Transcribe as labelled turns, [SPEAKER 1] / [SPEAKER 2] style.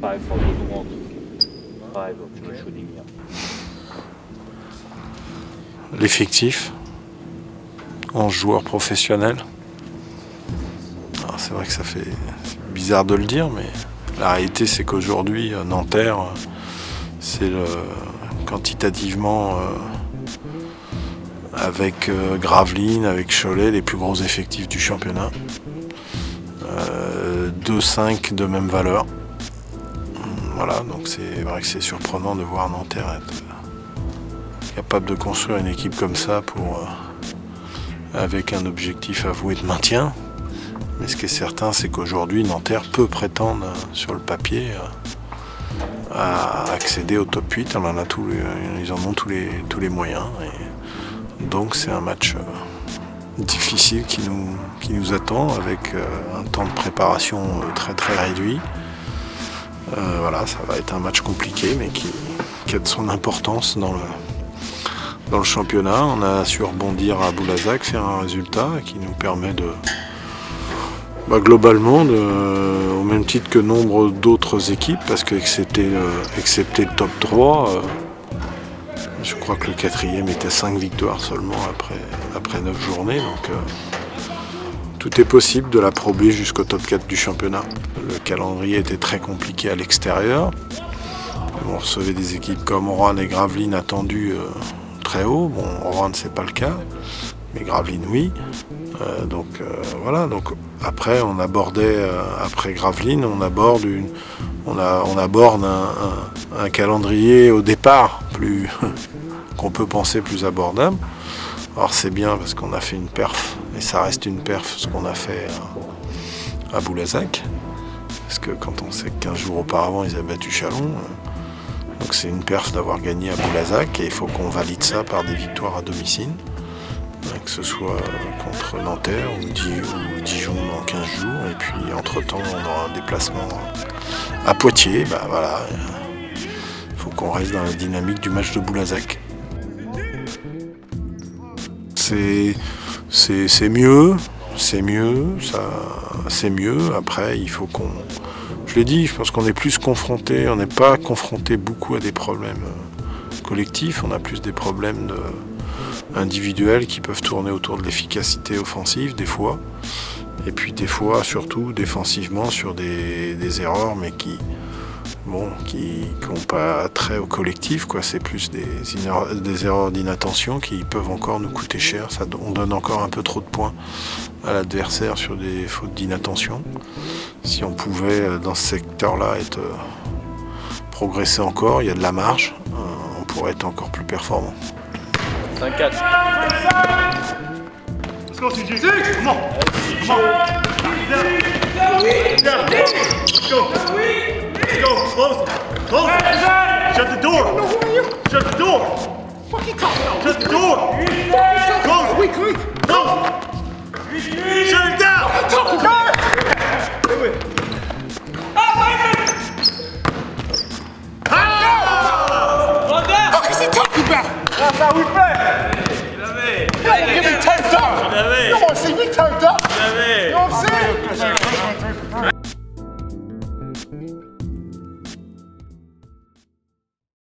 [SPEAKER 1] 5 for those who want. 5 of shooting here.
[SPEAKER 2] L'effectif, 11 joueurs professionnels. C'est vrai que ça fait bizarre de le dire, mais la réalité c'est qu'aujourd'hui, Nanterre, c'est quantitativement, avec Gravelines, avec Cholet, les plus gros effectifs du championnat. 2-5 de même valeur. Voilà, donc c'est vrai que c'est surprenant de voir Nanterre être capable de construire une équipe comme ça avec un objectif avoué de maintien. Mais ce qui est certain, c'est qu'aujourd'hui, Nanterre peut prétendre sur le papier à accéder au top 8. Ils en ont tous les moyens. Et donc c'est un match difficile qui nous attend, avec un temps de préparation très très réduit. Voilà, ça va être un match compliqué, mais qui a de son importance dans le championnat. On a su rebondir à Boulazac, faire un résultat qui nous permet de, globalement, au même titre que nombre d'autres équipes, parce que excepté le top 3, je crois que le 4e était à 5 victoires seulement après 9 journées. Donc tout est possible de la Pro B jusqu'au top 4 du championnat. Le calendrier était très compliqué à l'extérieur. On recevait des équipes comme Roanne et Gravelines attendues très haut. Bon, Roanne c'est pas le cas, mais Gravelines oui. Voilà. Donc après on abordait, après Gravelines, on aborde un calendrier au départ qu'on peut penser plus abordable. Alors c'est bien parce qu'on a fait une perf, et ça reste une perf ce qu'on a fait à Boulazac, parce que quand on sait que 15 jours auparavant ils avaient battu Chalon, donc c'est une perf d'avoir gagné à Boulazac, et il faut qu'on valide ça par des victoires à domicile, que ce soit contre Nanterre ou Dijon dans 15 jours, et puis entre temps on aura un déplacement à Poitiers. Voilà, il faut qu'on reste dans la dynamique du match de Boulazac. C'est mieux. Après, il faut qu'on... Je l'ai dit, je pense qu'on est plus confronté, on n'est pas confronté beaucoup à des problèmes collectifs, on a plus des problèmes individuels qui peuvent tourner autour de l'efficacité offensive, des fois. Et puis des fois, surtout, défensivement, sur des erreurs, mais qui n'ont pas trait au collectif, quoi. C'est plus des erreurs d'inattention qui peuvent encore nous coûter cher. On donne encore un peu trop de points à l'adversaire sur des fautes d'inattention. Si on pouvait, dans ce secteur-là, progresser encore, il y a de la marge, on pourrait être encore plus performant.
[SPEAKER 1] 5-4.
[SPEAKER 3] Let's go, CJ. Come on. Come on. Down. Let's go. Let's go. Close. Close. Shut the door. Shut the door. Shut the door. Close. Quick. Close. Shut it down.
[SPEAKER 4] Oh, qu'est-ce que c'est toi qui bat?
[SPEAKER 1] Ah, ça, oui, fait. Il avait.